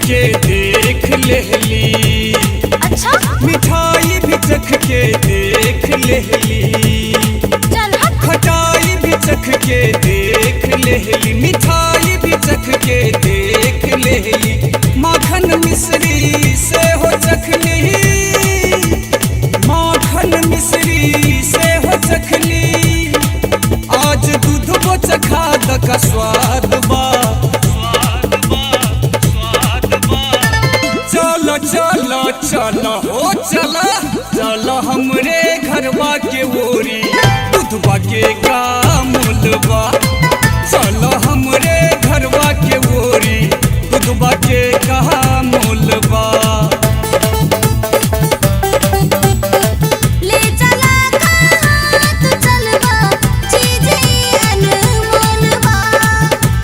के देख लेली। अच्छा मिठाई भी चख के देख लेली। खटाई भी चख के देख लेली। मिठाई भी चख के देख लेली। माखन मिश्री से हो चखली। माखन मिश्री से हो चखली। आज दूध वो चखा का स्वाद बा। चलो चलो चलो हो चला चलो हमरे घरवा के ओरी दूधवा के का मूलबा। चलो हमरे घरवा के ओरी दूधवा के का मूलबा।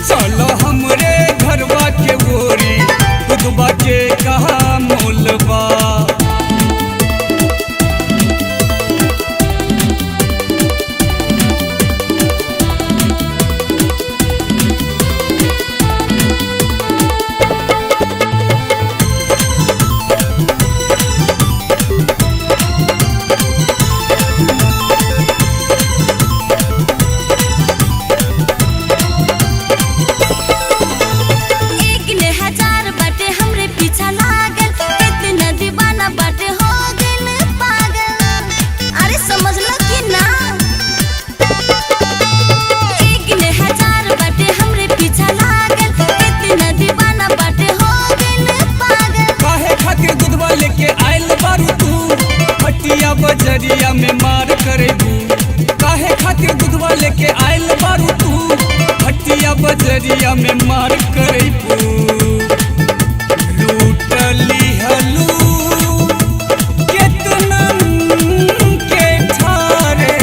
चलो हमरे घरवा के ओरी दूधवा के का मूलबा। बजरिया में मार करेबू काहे खातिर दूधवा लेके आयल बारू तू। हटिया बजरिया में मार करेबू। लूटली हलू केतनन के ठारे।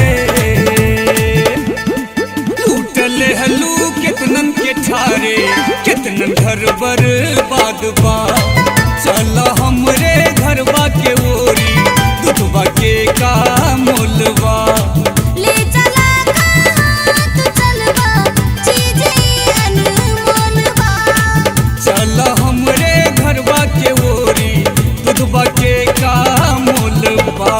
लूटले हलू केतनन के ठारे। केतनन घर बर्बाद बा। चल हमरे घरवा के ओरी दूधवा के का मूलबा। ले चला तू चलबा चीजे अनमोलबा। चल हमरे घरवा के ओरी दूधवा के का मूलबा।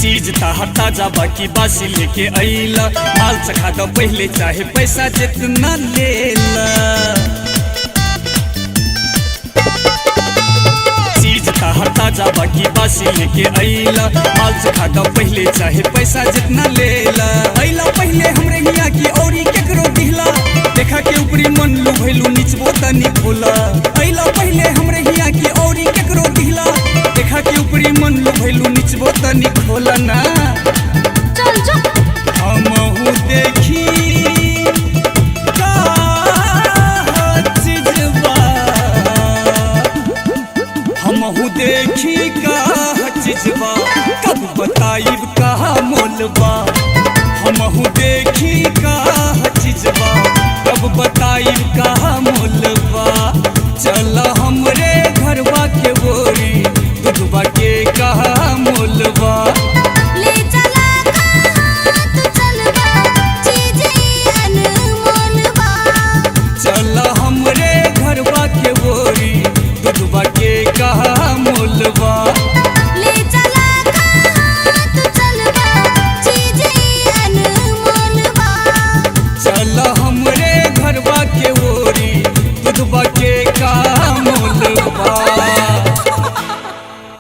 चीज ताजा बाकी बासी लेके अइला। माल चखा दो पहले चाहे पैसा जितना लेला। चीज ताजा बाकी बासी लेके अइला। माल चखा दो पहले चाहे पैसा जितना लेला। अइला पहले हमरे हिया की औरी केकरो दिहला। देखा के ऊपरी मन लू भइलू निचबो तनी खोला। अइला पहले हमरे हिया की औरी केकरो दिहला। देखा के ऊपरी मन लू भइलू निचबो तनी खोला ना। चल जो हमहू देखी का चीजबा। हमहू देखी का चीजबा। कब बताइब का मोलबा। हमहू देखी